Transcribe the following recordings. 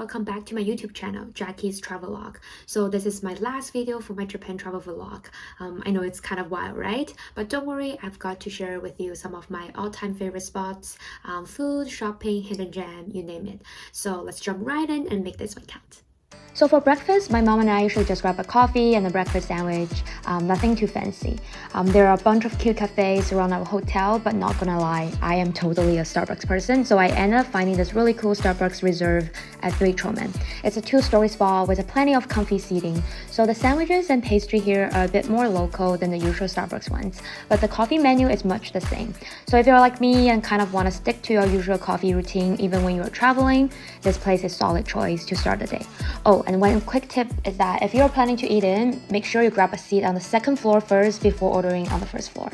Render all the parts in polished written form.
welcome back to my YouTube channel, Jackie's Travelog. So this is my last video for my Japan travel vlog. I know it's kind of wild, right? But don't worry, I've got to share with you some of my all-time favorite spots, food, shopping, hidden gem, you name it. So let's jump right in and make this one count. So for breakfast, my mom and I usually just grab a coffee and a breakfast sandwich, nothing too fancy. There are a bunch of cute cafes around our hotel, but not gonna lie, I am totally a Starbucks person, so I ended up finding this really cool Starbucks Reserve at 3 Chomen. It's a 2-story spa with plenty of comfy seating, so the sandwiches and pastry here are a bit more local than the usual Starbucks ones, but the coffee menu is much the same. So if you're like me and kind of want to stick to your usual coffee routine even when you're traveling, this place is a solid choice to start the day. Oh, and one quick tip is that if you're planning to eat in, make sure you grab a seat on the second floor first before ordering on the first floor.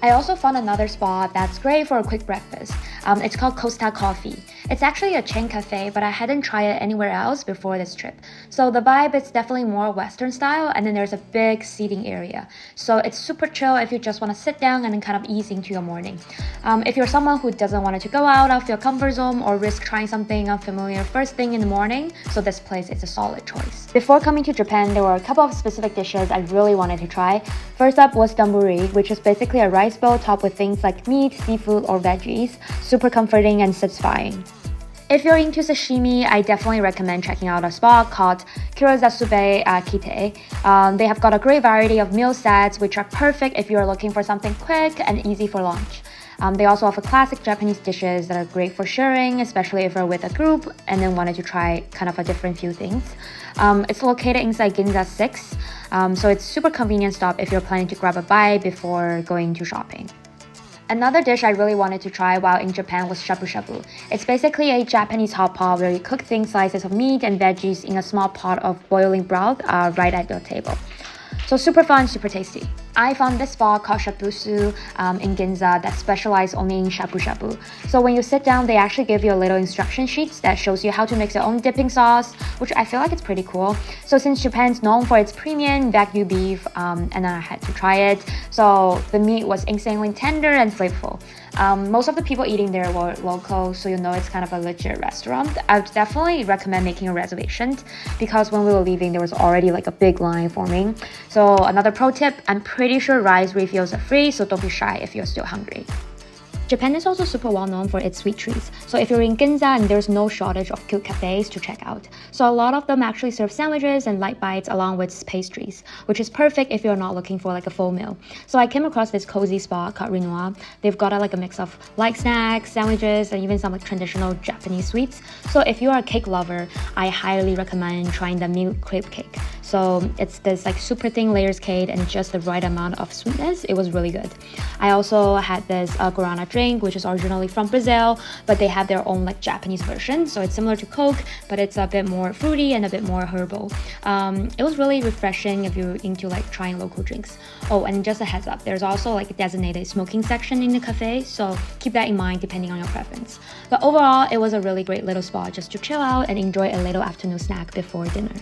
I also found another spot that's great for a quick breakfast. It's called Costa Coffee. It's actually a chain cafe, but I hadn't tried it anywhere else before this trip. So the vibe is definitely more Western style, and then there's a big seating area. So it's super chill if you just want to sit down and then kind of ease into your morning. If you're someone who doesn't want to go out of your comfort zone or risk trying something unfamiliar first thing in the morning, so this place is a solid choice. Before coming to Japan, there were a couple of specific dishes I really wanted to try. First up was donburi, which is basically a rice bowl topped with things like meat, seafood, or veggies. Super comforting and satisfying. If you're into sashimi, I definitely recommend checking out a spot called Kurozasube Kite. They have got a great variety of meal sets, which are perfect if you're looking for something quick and easy for lunch. They also offer classic Japanese dishes that are great for sharing, especially if you're with a group and then wanted to try kind of a different few things. It's located inside Ginza 6, so it's super convenient stop if you're planning to grab a bite before going to shopping. Another dish I really wanted to try while in Japan was Shabu-Shabu. It's basically a Japanese hot pot where you cook thin slices of meat and veggies in a small pot of boiling broth right at your table. So super fun, super tasty. I found this spot called Shabusu in Ginza that specializes only in Shabu-Shabu. So when you sit down, they actually give you a little instruction sheets that shows you how to mix your own dipping sauce, which I feel like it's pretty cool. So since Japan's known for its premium Wagyu beef, and then I had to try it. So the meat was insanely tender and flavorful. Most of the people eating there were local, so you know it's kind of a legit restaurant. I would definitely recommend making a reservation because when we were leaving, there was already like a big line forming. So another pro tip, I'm pretty sure rice refills are free, so don't be shy if you're still hungry. Japan is also super well known for its sweet treats. So if you're in Ginza, and there's no shortage of cute cafes to check out. So a lot of them actually serve sandwiches and light bites along with pastries, which is perfect if you're not looking for like a full meal. So I came across this cozy spot called Rinoa. They've got like a mix of light snacks, sandwiches, and even some like traditional Japanese sweets. So if you are a cake lover, I highly recommend trying the milk crepe cake. So it's this like super thin layers cake and just the right amount of sweetness. It was really good. I also had this guarana drink, which is originally from Brazil, but they have their own like Japanese version. So it's similar to Coke, but it's a bit more fruity and a bit more herbal. It was really refreshing if you're into like trying local drinks. Oh, and just a heads up, there's also like a designated smoking section in the cafe, so keep that in mind depending on your preference. But overall, it was a really great little spot just to chill out and enjoy a little afternoon snack before dinner.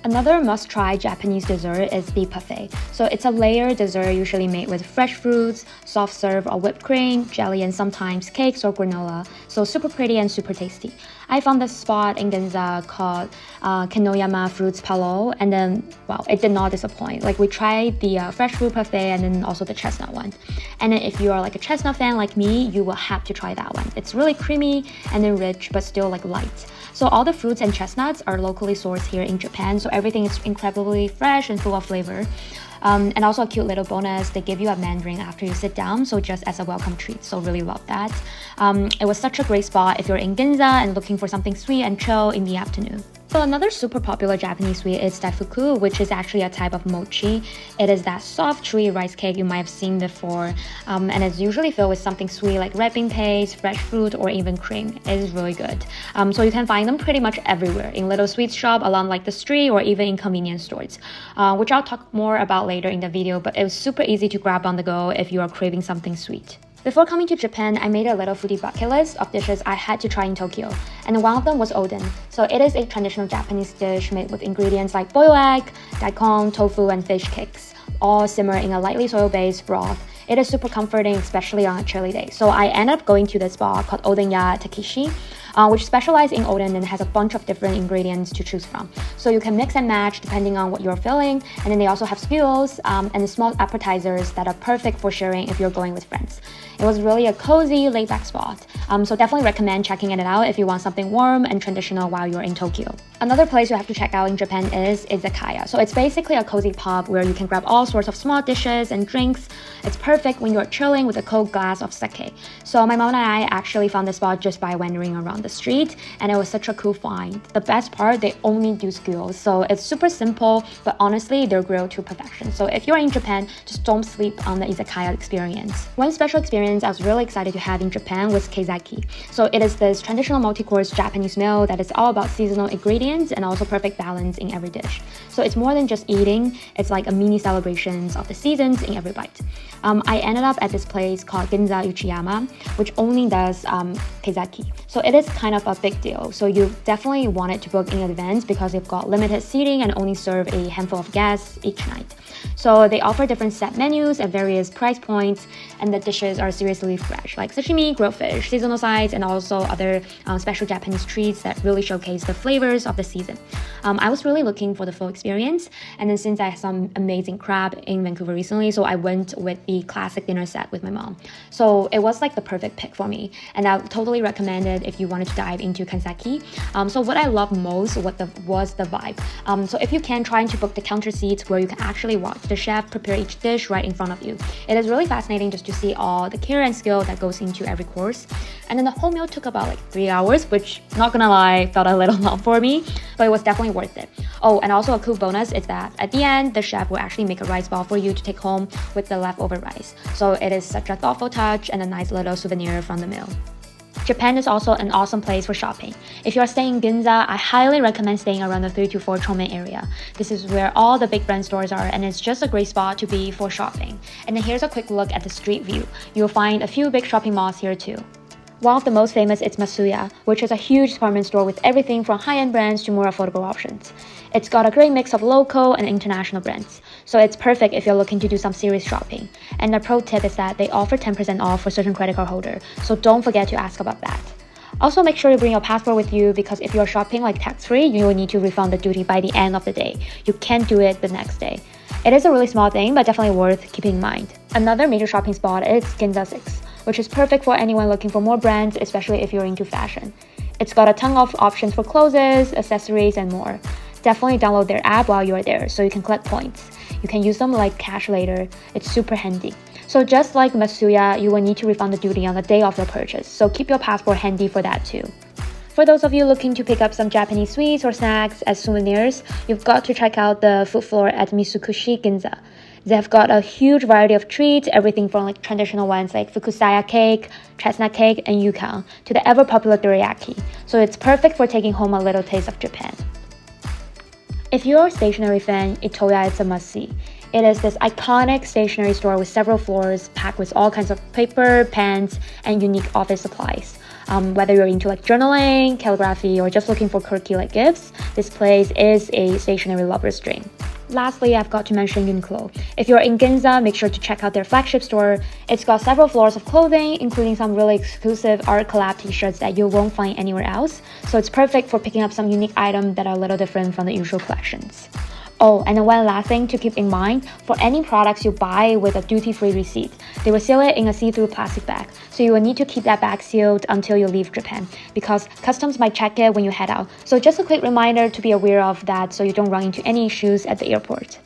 Another must-try Japanese dessert is the Parfait. So it's a layered dessert usually made with fresh fruits, soft serve or whipped cream, jelly, and sometimes cakes or granola. So super pretty and super tasty. I found this spot in Ginza called Kenoyama Fruits Palo, and then, well, it did not disappoint. Like we tried the fresh fruit parfait and then also the chestnut one. And then if you are like a chestnut fan like me, you will have to try that one. It's really creamy and then rich, but still like light. So all the fruits and chestnuts are locally sourced here in Japan, so everything is incredibly fresh and full of flavor. And also a cute little bonus, they give you a mandarin after you sit down, so just as a welcome treat, so really love that. It was such a great spot if you're in Ginza and looking for something sweet and chill in the afternoon. So another super popular Japanese sweet is daifuku, which is actually a type of mochi. It is that soft, chewy rice cake you might have seen before, and it's usually filled with something sweet like red bean paste, fresh fruit, or even cream. It is really good. So you can find them pretty much everywhere, in little sweet shop along like the street or even in convenience stores, which I'll talk more about later in the video, but it was super easy to grab on the go if you are craving something sweet. Before coming to Japan, I made a little foodie bucket list of dishes I had to try in Tokyo, and one of them was oden. So it is a traditional Japanese dish made with ingredients like boiled egg, daikon, tofu, and fish cakes, all simmered in a lightly soy-based broth. It is super comforting, especially on a chilly day. So I ended up going to this bar called Odenya Takishi. which specialize in oden and has a bunch of different ingredients to choose from. So you can mix and match depending on what you're feeling. And then they also have skewers and small appetizers that are perfect for sharing if you're going with friends. It was really a cozy, laid-back spot. So definitely recommend checking it out if you want something warm and traditional while you're in Tokyo. Another place you have to check out in Japan is izakaya. So it's basically a cozy pub where you can grab all sorts of small dishes and drinks. It's perfect when you're chilling with a cold glass of sake. So my mom and I actually found this spot just by wandering around the street, and it was such a cool find. The best part, they only do skewers. So it's super simple, but honestly, they're grilled to perfection. So if you're in Japan, just don't sleep on the izakaya experience. One special experience I was really excited to have in Japan was Kaiseki. So it is this traditional multi-course Japanese meal that is all about seasonal ingredients and also perfect balance in every dish. So it's more than just eating, it's like a mini celebrations of the seasons in every bite. I ended up at this place called Ginza Uchiyama, which only does Kaiseki. So it is kind of a big deal. So you definitely want it to book in advance because they've got limited seating and only serve a handful of guests each night. So they offer different set menus at various price points, and the dishes are seriously fresh, like sashimi, grilled fish, seasonal sides, and also other special Japanese treats that really showcase the flavors of the season. I was really looking for the full experience, and then since I had some amazing crab in Vancouver recently, so I went with the classic dinner set with my mom. So it was like the perfect pick for me, and I would totally recommend it if you wanted to dive into Kaiseki. So what I love most was the vibe. So if you can, try to book the counter seats where you can actually watch the chef prepare each dish right in front of you. It is really fascinating just to see all the care and skill that goes into every course. And then the whole meal took about like 3 hours, which, not gonna lie, felt a little long for me, but it was definitely worth it. Oh, and also a cool bonus is that at the end, the chef will actually make a rice ball for you to take home with the leftover rice. So it is such a thoughtful touch and a nice little souvenir from the meal. Japan is also an awesome place for shopping. If you are staying in Ginza, I highly recommend staying around the 3 to 4 Chomen area. This is where all the big brand stores are, and it's just a great spot to be for shopping. And then here's a quick look at the street view. You'll find a few big shopping malls here too. One of the most famous is Masuya, which is a huge department store with everything from high-end brands to more affordable options. It's got a great mix of local and international brands, so it's perfect if you're looking to do some serious shopping. And the pro tip is that they offer 10% off for certain credit card holder, so don't forget to ask about that. Also, make sure you bring your passport with you because if you're shopping like tax-free, you will need to refund the duty by the end of the day. You can't do it the next day. It is a really small thing, but definitely worth keeping in mind. Another major shopping spot is Ginza 6, which is perfect for anyone looking for more brands, especially if you're into fashion. It's got a ton of options for clothes, accessories, and more. Definitely download their app while you're there so you can collect points. You can use them like cash later. It's super handy. So just like Masuya, you will need to refund the duty on the day of your purchase, so keep your passport handy for that too. For those of you looking to pick up some Japanese sweets or snacks as souvenirs, you've got to check out the food floor at Mitsukushi Ginza. They've got a huge variety of treats, everything from like traditional ones like fukusaya cake, chestnut cake, and yukon, to the ever-popular teriyaki. So it's perfect for taking home a little taste of Japan. If you're a stationery fan, Itoya is a must-see. It is this iconic stationery store with several floors packed with all kinds of paper, pens, and unique office supplies. Whether you're into like journaling, calligraphy, or just looking for quirky like gifts, this place is a stationery lover's dream. Lastly, I've got to mention Uniqlo. If you're in Ginza, make sure to check out their flagship store. It's got several floors of clothing, including some really exclusive art collab t-shirts that you won't find anywhere else. So it's perfect for picking up some unique items that are a little different from the usual collections. Oh, and then one last thing to keep in mind, for any products you buy with a duty-free receipt, they will seal it in a see-through plastic bag. So you will need to keep that bag sealed until you leave Japan, because customs might check it when you head out. So just a quick reminder to be aware of that so you don't run into any issues at the airport.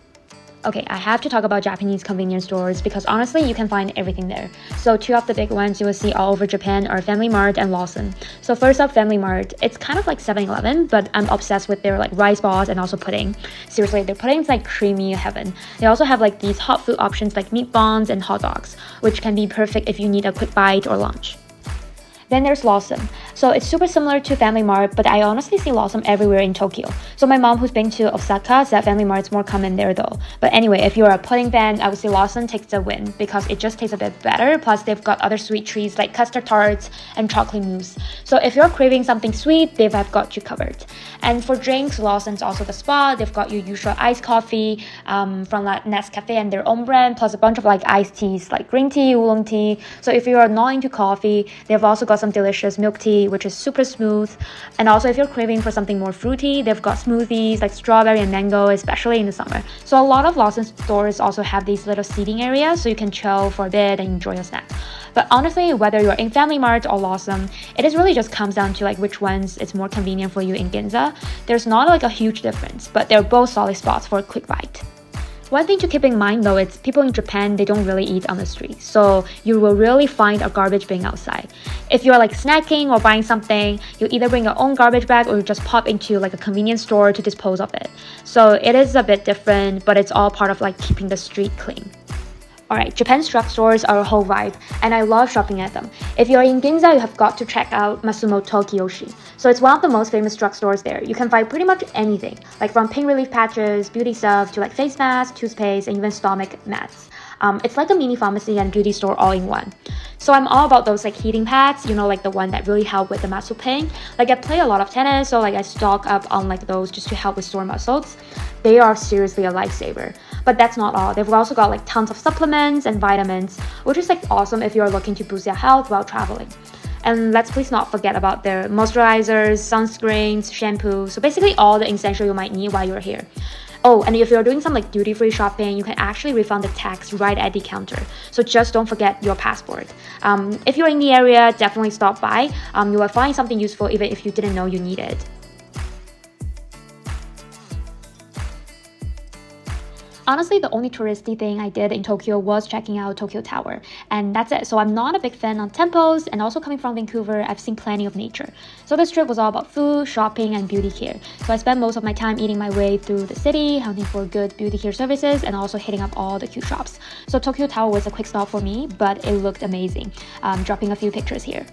Okay, I have to talk about Japanese convenience stores because honestly, you can find everything there. So two of the big ones you will see all over Japan are Family Mart and Lawson. So first up, Family Mart. It's kind of like 7-Eleven, but I'm obsessed with their like rice balls and also pudding. Seriously, their pudding is like creamy heaven. They also have like these hot food options like meat buns and hot dogs, which can be perfect if you need a quick bite or lunch. Then there's Lawson. So it's super similar to Family Mart, but I honestly see Lawson everywhere in Tokyo. So my mom, who's been to Osaka, said Family Mart's more common there though. But anyway, if you're a pudding fan, I would say Lawson takes the win because it just tastes a bit better. Plus, they've got other sweet treats like custard tarts and chocolate mousse. So if you're craving something sweet, they've got you covered. And for drinks, Lawson's also the spot. They've got your usual iced coffee from Nescafe and their own brand, plus a bunch of like iced teas like green tea, oolong tea. So if you're not into coffee, they've also got some delicious milk tea coffee, which is super smooth. And also if you're craving for something more fruity, they've got smoothies like strawberry and mango, especially in the summer. So a lot of Lawson stores also have these little seating areas so you can chill for a bit and enjoy a snack. But honestly, whether you're in Family Mart or Lawson, it is really just comes down to like which ones it's more convenient for you in Ginza. There's not like a huge difference, but they're both solid spots for a quick bite. One thing to keep in mind though is people in Japan, they don't really eat on the street. So you will really find a garbage bin outside. If you're like snacking or buying something, you either bring your own garbage bag or you just pop into like a convenience store to dispose of it. So it is a bit different, but it's all part of like keeping the street clean. Alright, Japan's drugstores are a whole vibe, and I love shopping at them. If you're in Ginza, you have got to check out Masumoto Kiyoshi. So it's one of the most famous drugstores there. You can find pretty much anything, like from pain relief patches, beauty stuff, to like face masks, toothpaste, and even stomach mats. It's like a mini pharmacy and beauty store all in one. So I'm all about those like heating pads, you know, like the one that really help with the muscle pain. Like I play a lot of tennis, so like I stock up on like those just to help with sore muscles. They are seriously a lifesaver. But that's not all. They've also got like tons of supplements and vitamins, which is like awesome if you're looking to boost your health while traveling. And let's please not forget about their moisturizers, sunscreens, shampoo. So basically all the essential you might need while you're here. Oh, and if you're doing some like duty-free shopping, you can actually refund the tax right at the counter. So just don't forget your passport. If you're in the area, definitely stop by. You will find something useful even if you didn't know you need it. Honestly, the only touristy thing I did in Tokyo was checking out Tokyo Tower, and that's it. So I'm not a big fan on temples, and also coming from Vancouver, I've seen plenty of nature. So this trip was all about food, shopping, and beauty care. So I spent most of my time eating my way through the city, hunting for good beauty care services, and also hitting up all the cute shops. So Tokyo Tower was a quick stop for me, but it looked amazing. Dropping a few pictures here.